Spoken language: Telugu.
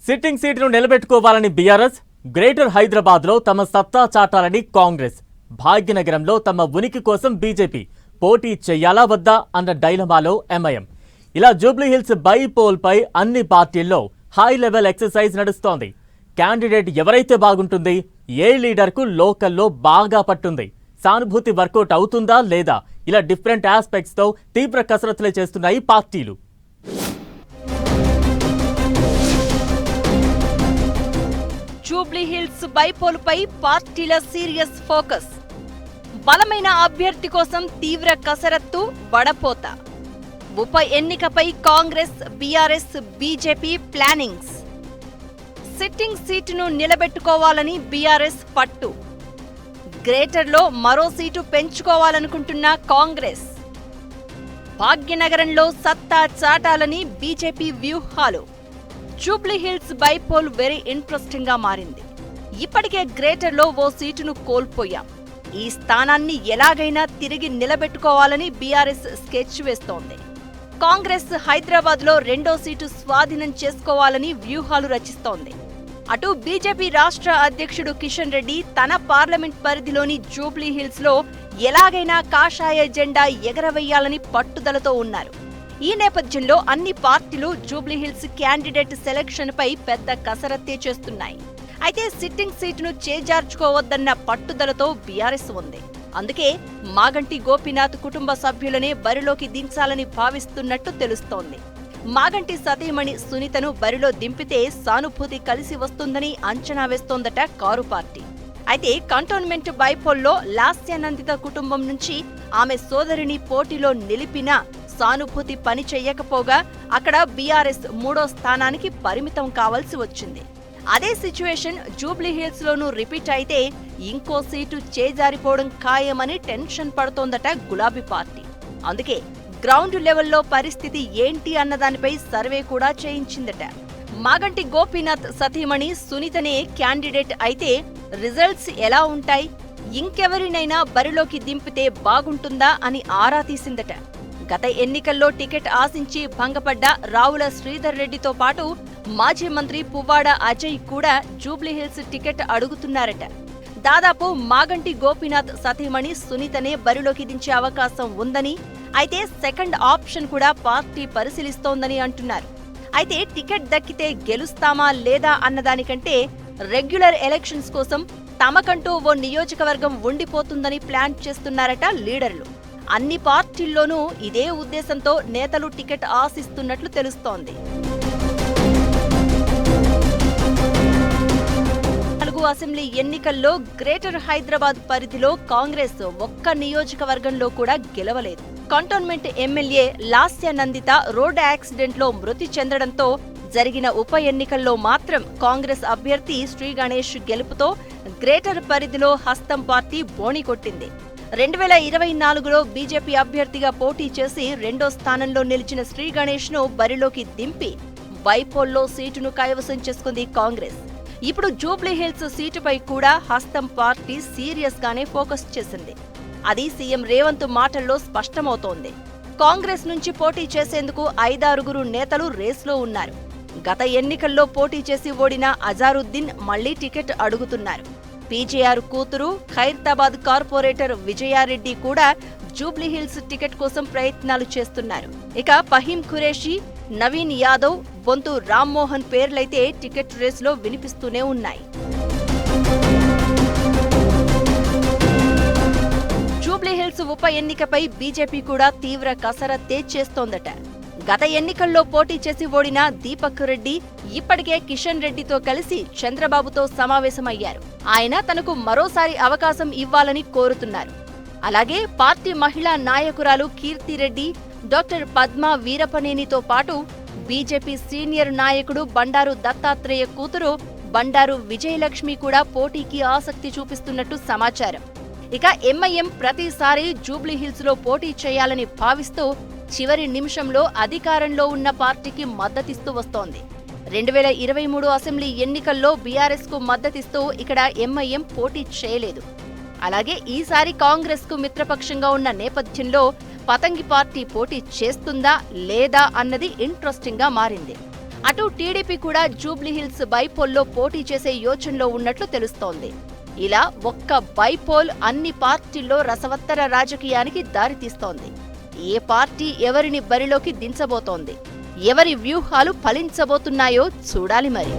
సిట్టింగ్ సీటును నిలబెట్టుకోవాలని బీఆర్ఎస్, గ్రేటర్ హైదరాబాద్లో తమ సత్తా చాటాలని కాంగ్రెస్, భాగ్యనగరంలో తమ ఉనికి కోసం బీజేపీ పోటీ చెయ్యాలా వద్దా అన్న డైలమాలో ఎంఐఎం. ఇలా జూబ్లీహిల్స్ బైపోల్ పై అన్ని పార్టీల్లో హై లెవెల్ ఎక్సర్సైజ్ నడుస్తోంది. క్యాండిడేట్ ఎవరైతే బాగుంటుంది, ఏ లీడర్కు లోకల్లో బాగా పట్టుంది, సానుభూతి వర్కౌట్ అవుతుందా లేదా, ఇలా డిఫరెంట్ ఆస్పెక్ట్స్ తో తీవ్ర కసరత్తులే చేస్తున్నాయి పార్టీలు. జూబ్లీహిల్స్ బైపోల్ పై పార్టీల సీరియస్ ఫోకస్. బలమైన అభ్యర్థి కోసం తీవ్ర కసరత్తు, వడపోత. ఉప ఎన్నికపై Congress, BRS, BJP plannings. Sitting సీటును నిలబెట్టుకోవాలని బీఆర్ఎస్ పట్టు. గ్రేటర్లో మరో సీటు పెంచుకోవాలనుకుంటున్న కాంగ్రెస్. భాగ్యనగరంలో సత్తా చాటాలని బీజేపీ వ్యూహాలు. జూబ్లీహిల్స్ బైపోల్ వెరీ ఇంట్రెస్టింగ్ గా మారింది. ఇప్పటికే గ్రేటర్లో ఓ సీటును కోల్పోయాం. ఈ స్థానాన్ని ఎలాగైనా తిరిగి నిలబెట్టుకోవాలని బీఆర్ఎస్ స్కెచ్ వేస్తోంది. కాంగ్రెస్ హైదరాబాద్లో రెండో సీటు స్వాధీనం చేసుకోవాలని వ్యూహాలు రచిస్తోంది. అటు బీజేపీ రాష్ట్ర అధ్యక్షుడు కిషన్ రెడ్డి తన పార్లమెంట్ పరిధిలోని జూబ్లీహిల్స్లో ఎలాగైనా కాషాయ జెండా ఎగరవేయాలని పట్టుదలతో ఉన్నారు. ఈ నేపథ్యంలో అన్ని పార్టీలు జూబ్లీహిల్స్ క్యాండిడేట్ సెలక్షన్ పై పెద్ద కసరత్తే చేస్తున్నాయి. అయితే సిట్టింగ్ సీటును చేజార్చుకోవద్దన్న పట్టుదలతో బీఆర్ఎస్ ఉంది. అందుకే మాగంటి గోపీనాథ్ కుటుంబ సభ్యులనే బరిలోకి దించాలని భావిస్తున్నట్టు తెలుస్తోంది. మాగంటి సతీమణి సునీతను బరిలో దింపితే సానుభూతి కలిసి వస్తుందని అంచనా వేస్తోందట కారు పార్టీ. అయితే కంటోన్మెంట్ బైపోల్లో లాస్యానందిత కుటుంబం నుంచి ఆమె సోదరిని పోటీలో నిలిపినా సానుభూతి పని చెయ్యకపోగా అక్కడ బీఆర్ఎస్ మూడో స్థానానికి పరిమితం కావాల్సి వచ్చింది. అదే సిచ్యువేషన్ జూబ్లీహిల్స్ లోనూ రిపీట్ అయితే ఇంకో సీటు చేజారిపోవడం ఖాయమని టెన్షన్ పడుతోందట గులాబీ పార్టీ. అందుకే గ్రౌండ్ లెవెల్లో పరిస్థితి ఏంటి అన్నదానిపై సర్వే కూడా చేయించిందట. మాగంటి గోపీనాథ్ సతీమణి సునీతనే క్యాండిడేట్ అయితే రిజల్ట్స్ ఎలా ఉంటాయి, ఇంకెవరినైనా బరిలోకి దింపితే బాగుంటుందా అని ఆరా తీసిందట. గత ఎన్నికల్లో టికెట్ ఆశించి భంగపడ్డ రావుల శ్రీధర్ రెడ్డితో పాటు మాజీ మంత్రి పువ్వాడ అజయ్ కూడా జూబ్లీహిల్స్ టికెట్ అడుగుతున్నారట. దాదాపు మాగంటి గోపీనాథ్ సతీమణి సునీతనే బరిలోకి దించే అవకాశం ఉందని, అయితే సెకండ్ ఆప్షన్ కూడా పార్టీ పరిశీలిస్తోందని అంటున్నారు. అయితే టికెట్ దక్కితే గెలుస్తామా లేదా అన్నదానికంటే రెగ్యులర్ ఎలక్షన్స్ కోసం తమకంటూ ఓ నియోజకవర్గం ఉండిపోతుందని ప్లాన్ చేస్తున్నారట లీడర్లు. అన్ని పార్టీల్లోనూ ఇదే ఉద్దేశంతో నేతలు టికెట్ ఆశిస్తున్నట్లు తెలుస్తోంది. అసెంబ్లీ ఎన్నికల్లో గ్రేటర్ హైదరాబాద్ పరిధిలో కాంగ్రెస్ ఒక్క నియోజకవర్గంలో కూడా గెలవలేదు. కంటోన్మెంట్ ఎమ్మెల్యే లాస్యానందిత రోడ్ యాక్సిడెంట్లో మృతి చెందడంతో జరిగిన ఉప ఎన్నికల్లో మాత్రం కాంగ్రెస్ అభ్యర్థి శ్రీ గణేష్ గెలుపుతో గ్రేటర్ పరిధిలో హస్తం పార్టీ బోణి కొట్టింది. 2024లో బీజేపీ అభ్యర్థిగా పోటీ చేసి రెండో స్థానంలో నిలిచిన శ్రీ గణేష్ ను బరిలోకి దింపి బైపోల్లో సీటును కైవసం చేసుకుంది కాంగ్రెస్. ఇప్పుడు జూబ్లీహిల్స్ సీటుపై కూడా హస్తం పార్టీ సీరియస్ గానే ఫోకస్ చేసింది. అది సీఎం రేవంత్ మాటల్లో స్పష్టమవుతోంది. కాంగ్రెస్ నుంచి పోటీ చేసేందుకు 5-6 నేతలు రేస్లో ఉన్నారు. గత ఎన్నికల్లో పోటీ చేసి ఓడిన అజారుద్దీన్ మళ్లీ టికెట్ అడుగుతున్నారు. పీజేఆర్ కూతురు ఖైరతాబాద్ కార్పొరేటర్ విజయారెడ్డి కూడా జూబ్లీహిల్స్ టికెట్ కోసం ప్రయత్నాలు చేస్తున్నారు. ఇక ఫహీం ఖురేషీ, నవీన్ యాదవ్, బొంతు రామ్మోహన్ పేర్లైతే టికెట్ రేసులో వినిపిస్తూనే ఉన్నాయి. జూబ్లీహిల్స్ ఉప ఎన్నికపై బీజేపీ కూడా తీవ్ర కసరత్తే చేస్తోందట. గత ఎన్నికల్లో పోటీ చేసి ఓడిన దీపక్ రెడ్డి ఇప్పటికే కిషన్ రెడ్డితో కలిసి చంద్రబాబుతో సమావేశమయ్యారు. ఆయన తనకు మరోసారి అవకాశం ఇవ్వాలని కోరుతున్నారు. అలాగే పార్టీ మహిళా నాయకురాలు కీర్తిరెడ్డి, డాక్టర్ పద్మా వీరపనేనితో పాటు బీజేపీ సీనియర్ నాయకుడు బండారు దత్తాత్రేయ కూతురు బండారు విజయలక్ష్మి కూడా పోటీకి ఆసక్తి చూపిస్తున్నట్టు సమాచారం. ఇక ఎంఐఎం ప్రతిసారి జూబ్లీహిల్స్ లో పోటీ చేయాలని భావిస్తూ చివరి నిమిషంలో అధికారంలో ఉన్న పార్టీకి మద్దతిస్తూ వస్తోంది. 2023 అసెంబ్లీ ఎన్నికల్లో బీఆర్ఎస్ కు మద్దతిస్తూ ఇక్కడ ఎంఐఎం పోటీ చేయలేదు. అలాగే ఈసారి కాంగ్రెస్ కు మిత్రపక్షంగా ఉన్న నేపథ్యంలో పతంగి పార్టీ పోటీ చేస్తుందా లేదా అన్నది ఇంట్రెస్టింగ్ గా మారింది. అటు టీడీపీ కూడా జూబ్లీహిల్స్ బైపోల్లో పోటీ చేసే యోచనలో ఉన్నట్లు తెలుస్తోంది. ఇలా ఒక్క బైపోల్ అన్ని పార్టీల్లో రసవత్తర రాజకీయానికి దారితీస్తోంది. ఏ పార్టీ ఎవరిని బరిలోకి దించబోతోంది, ఎవరి వ్యూహాలు ఫలించబోతున్నాయో చూడాలి మరి.